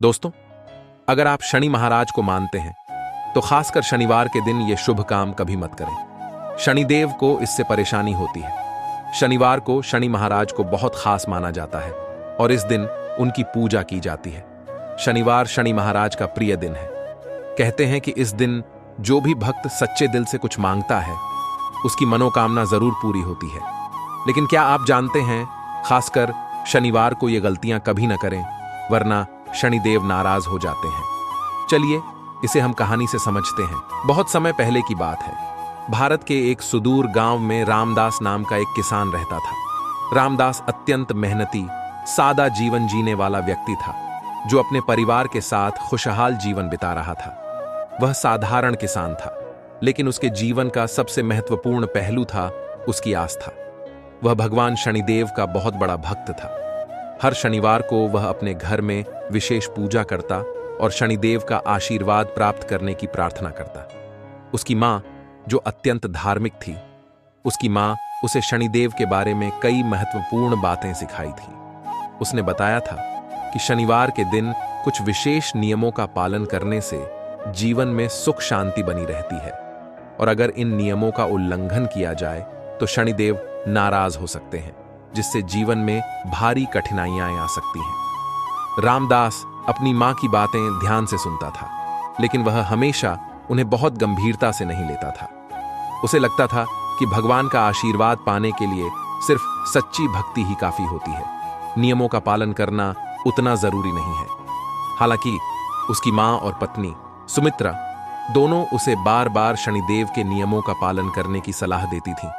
दोस्तों, अगर आप शनि महाराज को मानते हैं तो खासकर शनिवार के दिन यह शुभ काम कभी मत करें। शनिदेव को इससे परेशानी होती है। शनिवार को शनि महाराज को बहुत खास माना जाता है और इस दिन उनकी पूजा की जाती है। शनिवार शनि महाराज का प्रिय दिन है। कहते हैं कि इस दिन जो भी भक्त सच्चे दिल से कुछ मांगता है उसकी मनोकामना जरूर पूरी होती है। लेकिन क्या आप जानते हैं, खासकर शनिवार को ये गलतियां कभी न करें, वरना शनिदेव नाराज हो जाते हैं। चलिए इसे हम कहानी से समझते हैं। बहुत समय पहले की बात है। भारत के एक सुदूर गांव में रामदास नाम का एक किसान रहता था। रामदास अत्यंत मेहनती, सादा जीवन जीने वाला व्यक्ति था, जो अपने परिवार के साथ खुशहाल जीवन बिता रहा था। वह साधारण किसान था, लेकिन उसके जीवन का सबसे महत्वपूर्ण पहलू था उसकी आस्था। वह भगवान शनिदेव का बहुत बड़ा भक्त था। हर शनिवार को वह अपने घर में विशेष पूजा करता और शनिदेव का आशीर्वाद प्राप्त करने की प्रार्थना करता। उसकी मां, जो अत्यंत धार्मिक थी, उसकी मां उसे शनिदेव के बारे में कई महत्वपूर्ण बातें सिखाई थी। उसने बताया था कि शनिवार के दिन कुछ विशेष नियमों का पालन करने से जीवन में सुख शांति बनी रहती है, और अगर इन नियमों का उल्लंघन किया जाए तो शनिदेव नाराज हो सकते हैं, जिससे जीवन में भारी कठिनाइयां आ सकती हैं। रामदास अपनी मां की बातें ध्यान से सुनता था, लेकिन वह हमेशा उन्हें बहुत गंभीरता से नहीं लेता था। उसे लगता था कि भगवान का आशीर्वाद पाने के लिए सिर्फ सच्ची भक्ति ही काफी होती है। नियमों का पालन करना उतना जरूरी नहीं है। हालांकि उसकी मां और पत्नी सुमित्रा दोनों उसे बार बार शनिदेव के नियमों का पालन करने की सलाह देती थीं,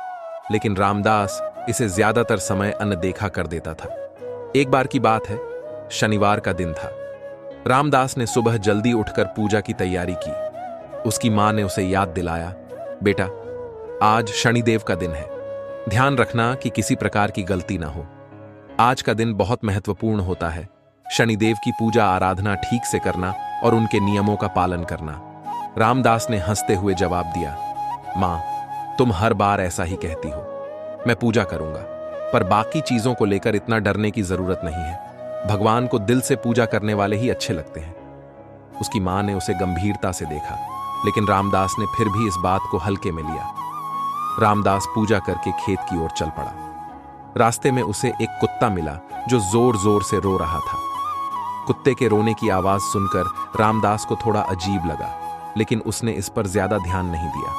लेकिन रामदास इसे ज्यादातर समय अनदेखा कर देता था। एक बार की बात है, शनिवार का दिन था। रामदास ने सुबह जल्दी उठकर पूजा की तैयारी की। उसकी मां ने उसे याद दिलाया, बेटा, आज शनिदेव का दिन है। ध्यान रखना कि किसी प्रकार की गलती ना हो। आज का दिन बहुत महत्वपूर्ण होता है। शनिदेव की पूजा आराधना ठीक से करना और उनके नियमों का पालन करना। रामदास ने हंसते हुए जवाब दिया, मां, तुम हर बार ऐसा ही कहती हो। मैं पूजा करूंगा, पर बाकी चीजों को लेकर इतना डरने की जरूरत नहीं है। भगवान को दिल से पूजा करने वाले ही अच्छे लगते हैं। उसकी मां ने उसे गंभीरता से देखा, लेकिन रामदास ने फिर भी इस बात को हल्के में लिया। रामदास पूजा करके खेत की ओर चल पड़ा। रास्ते में उसे एक कुत्ता मिला जो जोर जोर से रो रहा था। कुत्ते के रोने की आवाज सुनकर रामदास को थोड़ा अजीब लगा, लेकिन उसने इस पर ज्यादा ध्यान नहीं दिया।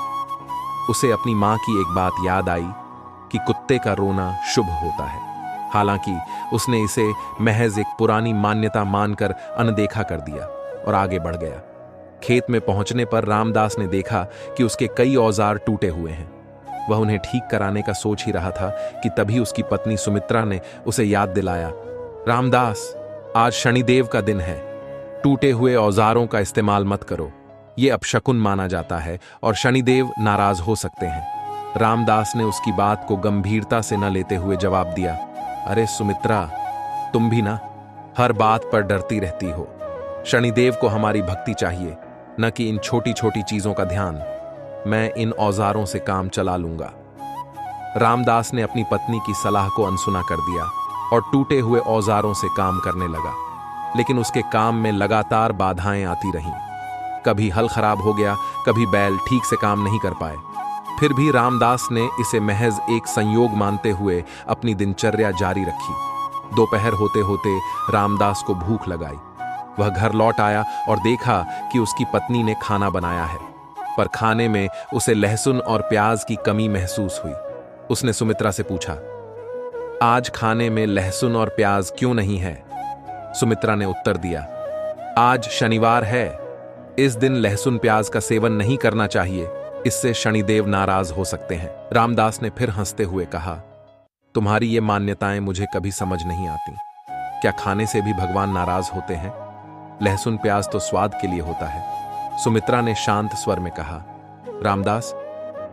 उसे अपनी मां की एक बात याद आई कि कुत्ते का रोना शुभ होता है। हालांकि उसने इसे महज एक पुरानी मान्यता मानकर अनदेखा कर दिया और आगे बढ़ गया। खेत में पहुंचने पर रामदास ने देखा कि उसके कई औजार टूटे हुए हैं। वह उन्हें ठीक कराने का सोच ही रहा था कि तभी उसकी पत्नी सुमित्रा ने उसे याद दिलाया, रामदास, आज शनिदेव का दिन है। टूटे हुए औजारों का इस्तेमाल मत करो। यह अपशकुन माना जाता है और शनिदेव नाराज हो सकते हैं। रामदास ने उसकी बात को गंभीरता से न लेते हुए जवाब दिया, अरे सुमित्रा, तुम भी ना हर बात पर डरती रहती हो। शनिदेव को हमारी भक्ति चाहिए, न कि इन छोटी छोटी चीजों का ध्यान। मैं इन औजारों से काम चला लूंगा। रामदास ने अपनी पत्नी की सलाह को अनसुना कर दिया और टूटे हुए औजारों से काम करने लगा, लेकिन उसके काम में लगातार बाधाएं आती रहीं। कभी हल खराब हो गया, कभी बैल ठीक से काम नहीं कर पाए। फिर भी रामदास ने इसे महज एक संयोग मानते हुए अपनी दिनचर्या जारी रखी। दोपहर होते होते रामदास को भूख लगाई। वह घर लौट आया और देखा कि उसकी पत्नी ने खाना बनाया है, पर खाने में उसे लहसुन और प्याज की कमी महसूस हुई। उसने सुमित्रा से पूछा, आज खाने में लहसुन और प्याज क्यों नहीं है? सुमित्रा ने उत्तर दिया, आज शनिवार है। इस दिन लहसुन प्याज का सेवन नहीं करना चाहिए, इससे शनिदेव नाराज हो सकते हैं। रामदास ने फिर हंसते हुए कहा, तुम्हारी ये मान्यताएं मुझे कभी समझ नहीं आती। क्या खाने से भी भगवान नाराज होते हैं? लहसुन प्याज तो स्वाद के लिए होता है। सुमित्रा ने शांत स्वर में कहा, रामदास,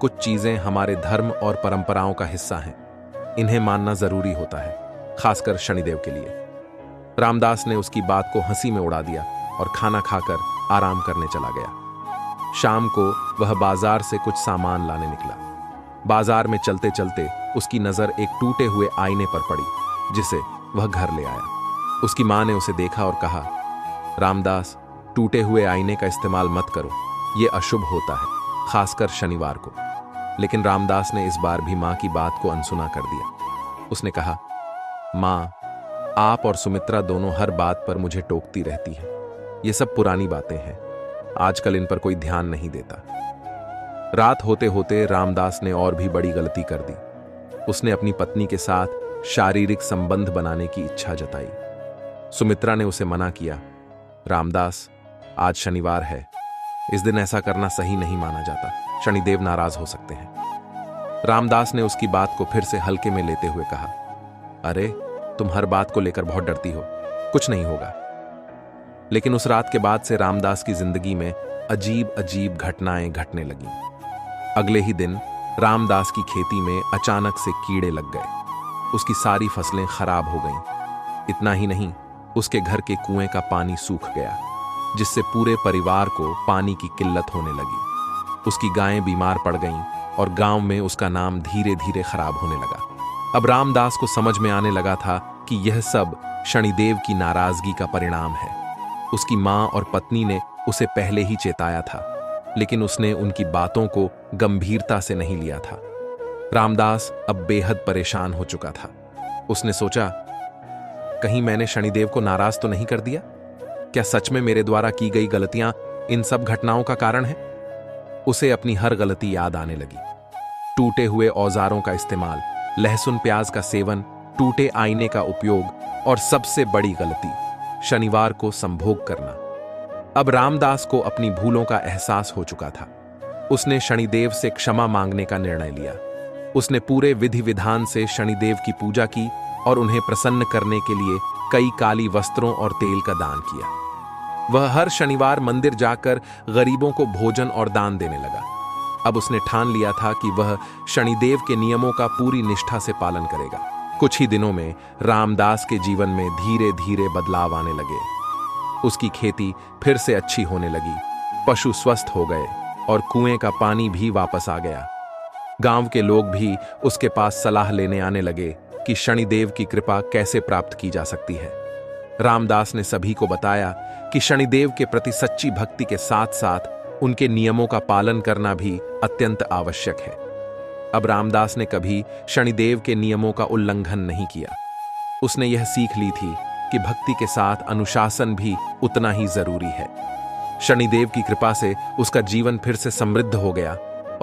कुछ चीजें हमारे धर्म और परंपराओं का हिस्सा हैं। इन्हें मानना जरूरी होता है, खासकर शनिदेव के लिए। रामदास ने उसकी बात को हंसी में उड़ा दिया और खाना खाकर आराम करने चला गया। शाम को वह बाजार से कुछ सामान लाने निकला। बाजार में चलते चलते उसकी नजर एक टूटे हुए आईने पर पड़ी, जिसे वह घर ले आया। उसकी मां ने उसे देखा और कहा, रामदास, टूटे हुए आईने का इस्तेमाल मत करो, ये अशुभ होता है, खासकर शनिवार को। लेकिन रामदास ने इस बार भी मां की बात को अनसुना कर दिया। उसने कहा, मां, आप और सुमित्रा दोनों हर बात पर मुझे टोकती रहती हैं। ये सब पुरानी बातें हैं, आजकल इन पर कोई ध्यान नहीं देता। रात होते होते रामदास ने और भी बड़ी गलती कर दी। उसने अपनी पत्नी के साथ शारीरिक संबंध बनाने की इच्छा जताई। सुमित्रा ने उसे मना किया। रामदास, आज शनिवार है, इस दिन ऐसा करना सही नहीं माना जाता, शनिदेव नाराज हो सकते हैं। रामदास ने उसकी बात को फिर से हल्के में लेते हुए कहा, अरे, तुम हर बात को लेकर बहुत डरती हो, कुछ नहीं होगा। लेकिन उस रात के बाद से रामदास की जिंदगी में अजीब अजीब घटनाएं घटने लगीं। अगले ही दिन रामदास की खेती में अचानक से कीड़े लग गए। उसकी सारी फसलें खराब हो गईं। इतना ही नहीं, उसके घर के कुएं का पानी सूख गया, जिससे पूरे परिवार को पानी की किल्लत होने लगी। उसकी गायें बीमार पड़ गईं और गांव में उसका नाम धीरे धीरे खराब होने लगा। अब रामदास को समझ में आने लगा था कि यह सब शनिदेव की नाराजगी का परिणाम है। उसकी मां और पत्नी ने उसे पहले ही चेताया था, लेकिन उसने उनकी बातों को गंभीरता से नहीं लिया था। रामदास अब बेहद परेशान हो चुका था। उसने सोचा, कहीं मैंने शनिदेव को नाराज तो नहीं कर दिया? क्या सच में मेरे द्वारा की गई गलतियां इन सब घटनाओं का कारण है? उसे अपनी हर गलती याद आने लगी। टूटे हुए औजारों का इस्तेमाल, लहसुन प्याज का सेवन, टूटे आईने का उपयोग और सबसे बड़ी गलती, शनिवार को संभोग करना। अब रामदास को अपनी भूलों का एहसास हो चुका था। उसने शनिदेव से क्षमा मांगने का निर्णय लिया। उसने पूरे विधि विधान से शनिदेव की पूजा की और उन्हें प्रसन्न करने के लिए कई काली वस्त्रों और तेल का दान किया। वह हर शनिवार मंदिर जाकर गरीबों को भोजन और दान देने लगा। अब उसने ठान लिया था कि वह शनिदेव के नियमों का पूरी निष्ठा से पालन करेगा। कुछ ही दिनों में रामदास के जीवन में धीरे धीरे बदलाव आने लगे। उसकी खेती फिर से अच्छी होने लगी, पशु स्वस्थ हो गए और कुएं का पानी भी वापस आ गया। गांव के लोग भी उसके पास सलाह लेने आने लगे कि शनिदेव की कृपा कैसे प्राप्त की जा सकती है। रामदास ने सभी को बताया कि शनिदेव के प्रति सच्ची भक्ति के साथ साथ उनके नियमों का पालन करना भी अत्यंत आवश्यक है। अब रामदास ने कभी शनिदेव के नियमों का उल्लंघन नहीं किया। उसने यह सीख ली थी कि भक्ति के साथ अनुशासन भी उतना ही जरूरी है। शनिदेव की कृपा से उसका जीवन फिर से समृद्ध हो गया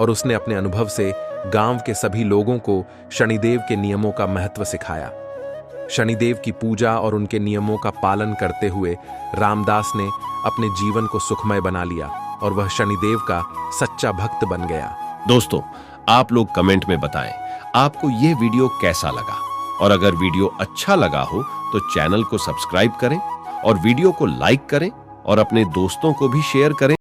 और उसने अपने अनुभव से गांव के सभी लोगों को शनिदेव के नियमों का महत्व सिखाया। शनिदेव की पूजा और उनके नियमों का पालन करते हुए रामदास ने अपने जीवन को सुखमय बना लिया और वह शनिदेव का सच्चा भक्त बन गया। दोस्तों, आप लोग कमेंट में बताएं आपको यह वीडियो कैसा लगा, और अगर वीडियो अच्छा लगा हो तो चैनल को सब्सक्राइब करें और वीडियो को लाइक करें और अपने दोस्तों को भी शेयर करें।